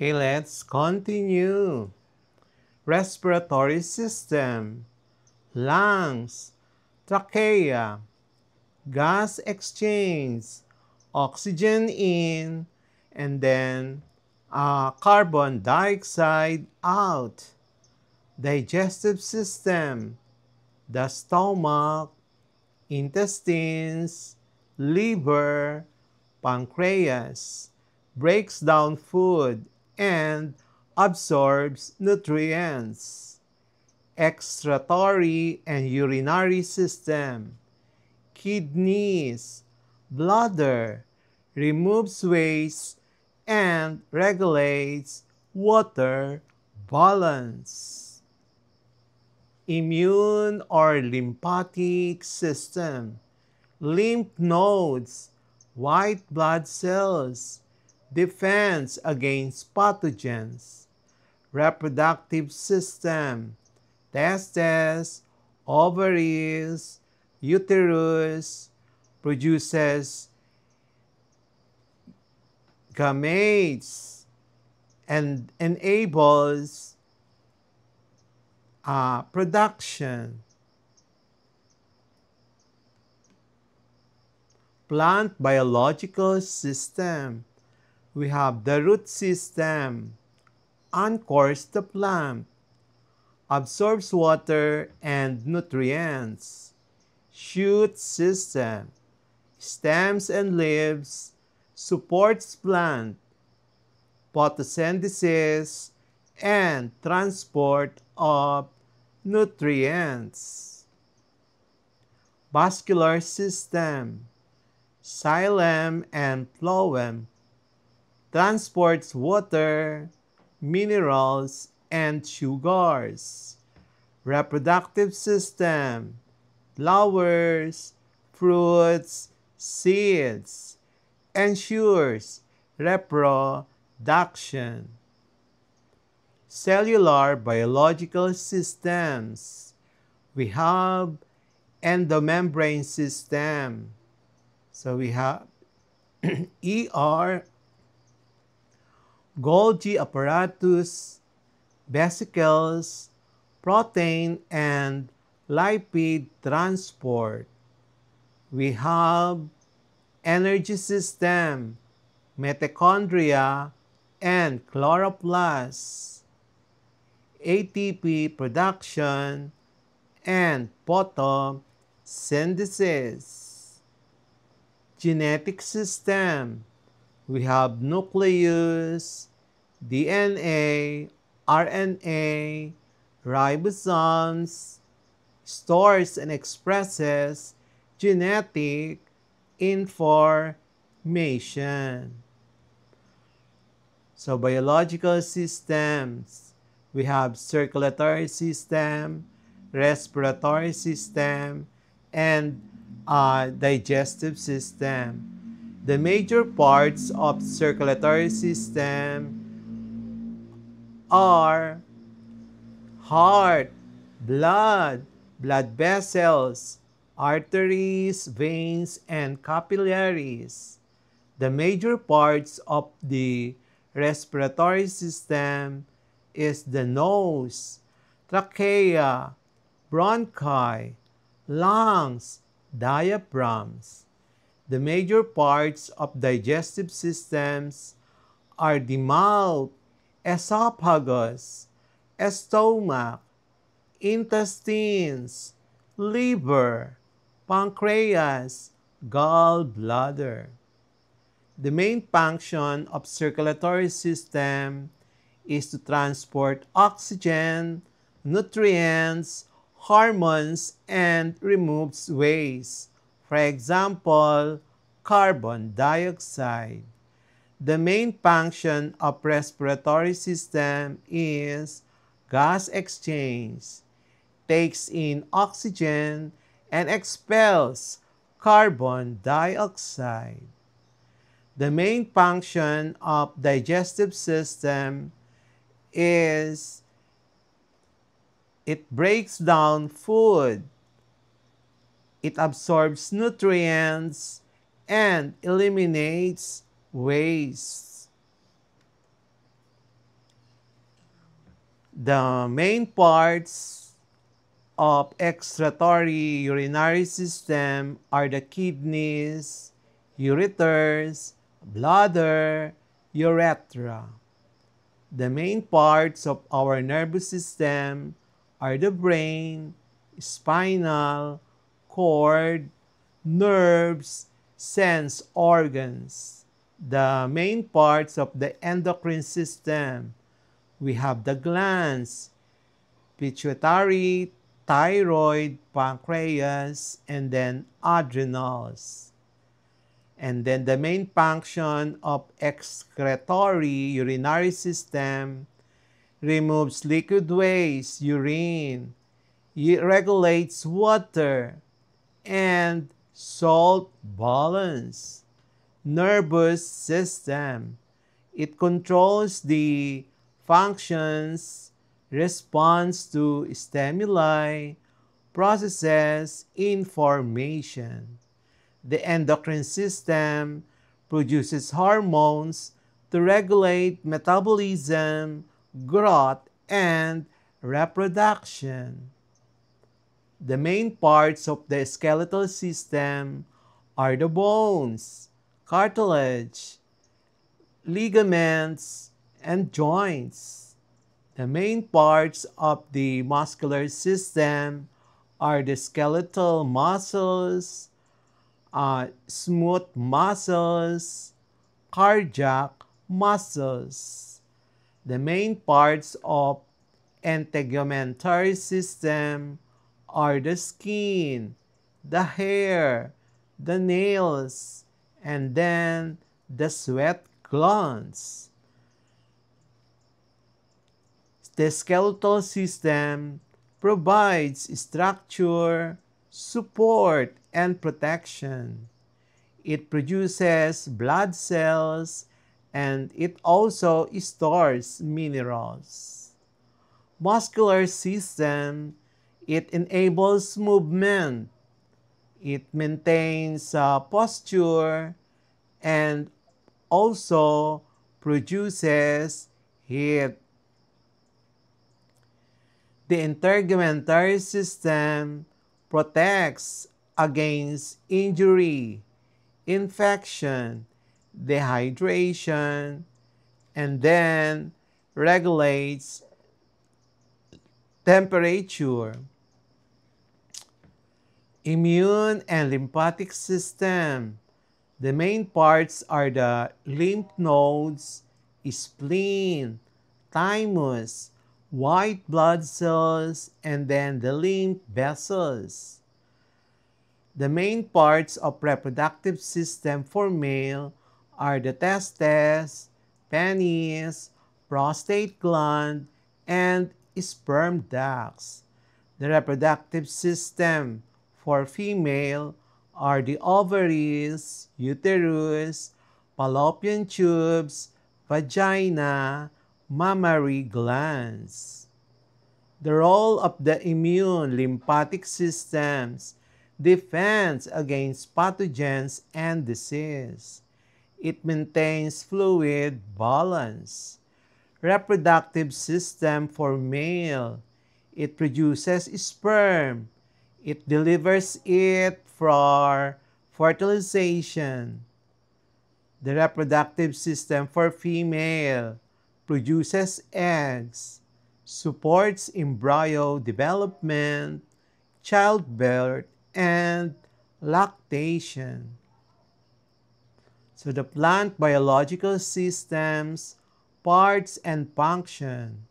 Okay, let's continue. Respiratory system, lungs, trachea, gas exchange, oxygen in, and then carbon dioxide out. Digestive system, the stomach, intestines, liver, pancreas, breaks down food and absorbs nutrients. Excretory and urinary system, kidneys, bladder, removes waste and regulates water balance. Immune or lymphatic system, lymph nodes, white blood cells, defense against pathogens. Reproductive system, testes, ovaries, uterus, produces gametes and enables production. Plant biological system. We have the root system, anchors the plant, absorbs water and nutrients. Shoot system, stems and leaves, supports plant, photosynthesis, and transport of nutrients. Vascular system, xylem and phloem, transports water, minerals, and sugars. Reproductive system, flowers, fruits, seeds, ensures reproduction. Cellular biological systems. We have endomembrane system. So we have ER, Golgi apparatus, vesicles, protein and lipid transport. We have energy system, mitochondria, and chloroplast, ATP production, and photosynthesis. Genetic system, we have nucleus, DNA, RNA, ribosomes, stores and expresses genetic information. So biological systems, we have circulatory system, respiratory system, and digestive system. The major parts of circulatory system are heart, blood, blood vessels, arteries, veins, and capillaries. The major parts of the respiratory system is the nose, trachea, bronchi, lungs, diaphragms. The major parts of digestive systems are the mouth, esophagus, stomach, intestines, liver, pancreas, gallbladder. The main function of circulatory system is to transport oxygen, nutrients, hormones, and removes waste. For example, carbon dioxide. The main function of respiratory system is gas exchange, takes in oxygen and expels carbon dioxide. The main function of digestive system is it breaks down food, it absorbs nutrients, and eliminates waste. The main parts of excretory urinary system are the kidneys, ureters, bladder, urethra. The main parts of our nervous system are the brain, spinal cord, nerves, sense organs. The main parts of the endocrine system, we have the glands, pituitary, thyroid, pancreas, and then adrenals. And then the main function of excretory urinary system removes liquid waste, urine, regulates water, and salt balance. Nervous system. It controls the functions, responds to stimuli, processes information. The endocrine system produces hormones to regulate metabolism, growth, and reproduction. The main parts of the skeletal system are the bones, cartilage, ligaments, and joints. The main parts of the muscular system are the skeletal muscles, smooth muscles, cardiac muscles. The main parts of integumentary system are the skin, the hair, the nails, and then the sweat glands. The skeletal system provides structure, support, and protection. It produces blood cells and it also stores minerals. Muscular system, it enables movement. It maintains posture and also produces heat. The integumentary system protects against injury, infection, dehydration, and then regulates temperature. Immune and lymphatic system. The main parts are the lymph nodes, spleen, thymus, white blood cells, and then the lymph vessels. The main parts of reproductive system for male are the testes, penis, prostate gland, and sperm ducts. The reproductive system for female are the ovaries, uterus, fallopian tubes, vagina, mammary glands. The role of the immune lymphatic systems defends against pathogens and disease. It maintains fluid balance. Reproductive system for male. It produces sperm. It delivers it for fertilization. The reproductive system for female produces eggs, supports embryo development, childbirth, and lactation. So the plant biological systems, parts and function.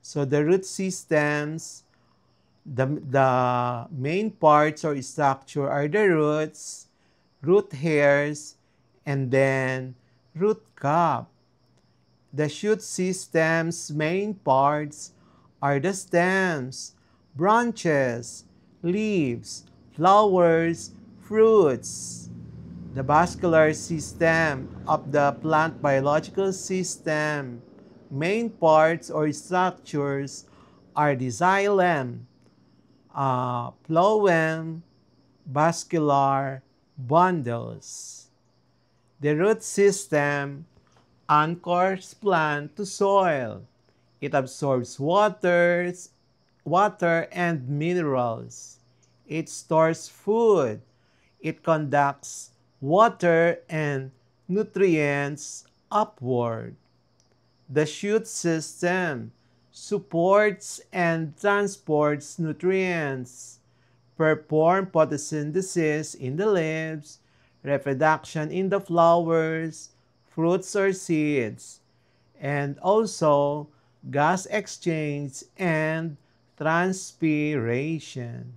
So the root systems, the main parts or structure are the roots, root hairs, and then root cap. The shoot system's main parts are the stems, branches, leaves, flowers, fruits. The vascular system of the plant biological system, main parts or structures are the xylem, phloem, vascular bundles. The root system anchors plant to soil. It absorbs water and minerals. It stores food. It conducts water and nutrients upward. The shoot system supports and transports nutrients, perform photosynthesis in the leaves, reproduction in the flowers, fruits or seeds, and also gas exchange and transpiration.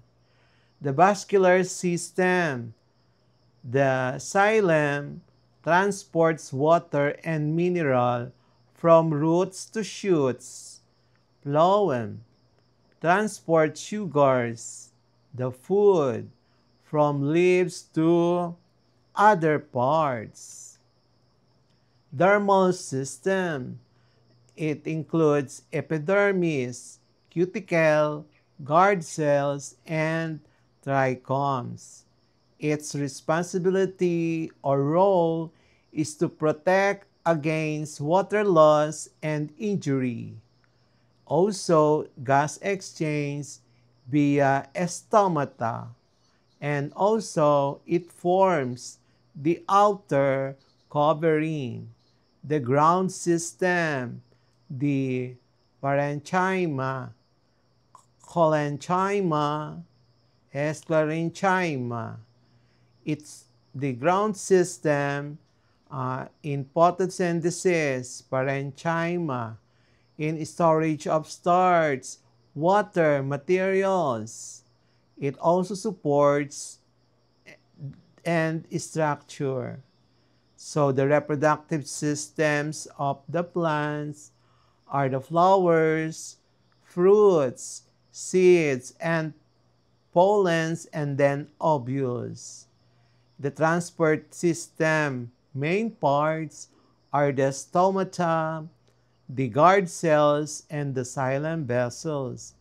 The vascular system, the xylem, transports water and mineral from roots to shoots. Phloem transports sugars, the food, from leaves to other parts. Dermal system. It includes epidermis, cuticle, guard cells, and trichomes. Its responsibility or role is to protect against water loss and injury. Also, gas exchange via stomata. And also, it forms the outer covering, the ground system, the parenchyma, collenchyma, sclerenchyma. It's the ground system in photosynthesis, parenchyma, in storage of starch, water, materials. It also supports and structure. So the reproductive systems of the plants are the flowers, fruits, seeds, and pollens, and then ovules. The transport system main parts are the stomata, the guard cells, and the xylem vessels.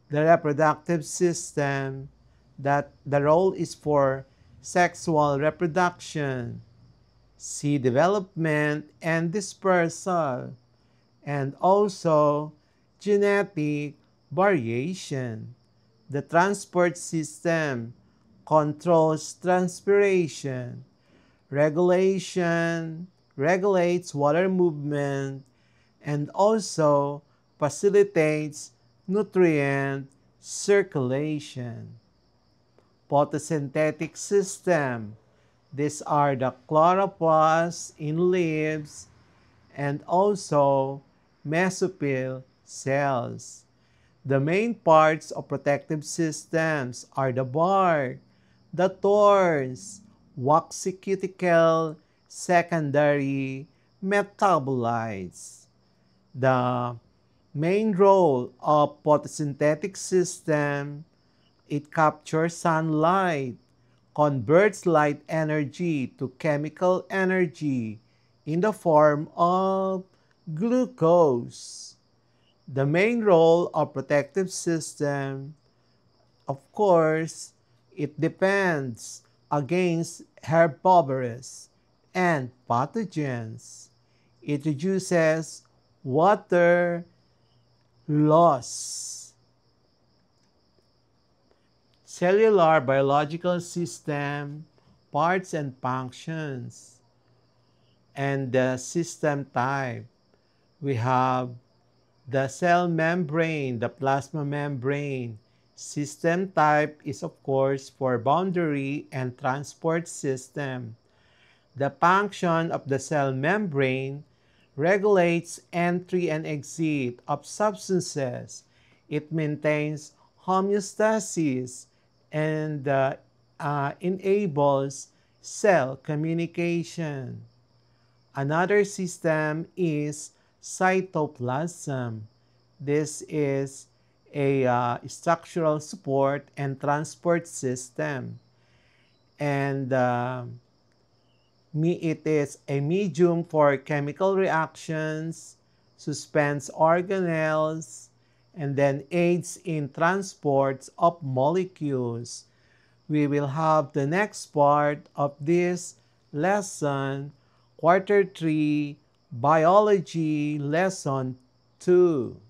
The reproductive system, that the role is for sexual reproduction, seed development and dispersal, and also genetic variation. The transport system controls transpiration, regulation, regulates water movement, and also facilitates nutrient circulation. Photosynthetic system. These are the chloroplasts in leaves and also mesophyll cells. The main parts of protective systems are the bark, the thorns, waxy cuticle, secondary metabolites. The main role of photosynthetic system, it captures sunlight, converts light energy to chemical energy in the form of glucose. The main role of protective system, of course, it depends against herbivorous and pathogens. It reduces water loss. Cellular biological system, parts and functions, and the system type. We have the cell membrane, the plasma membrane. System type is of course for boundary and transport system. The function of the cell membrane regulates entry and exit of substances. It maintains homeostasis and enables cell communication. Another system is cytoplasm. This is a structural support and transport system. And it is a medium for chemical reactions, suspends organelles, and then aids in transports of molecules. We will have the next part of this lesson, Quarter 3, Biology Lesson 2.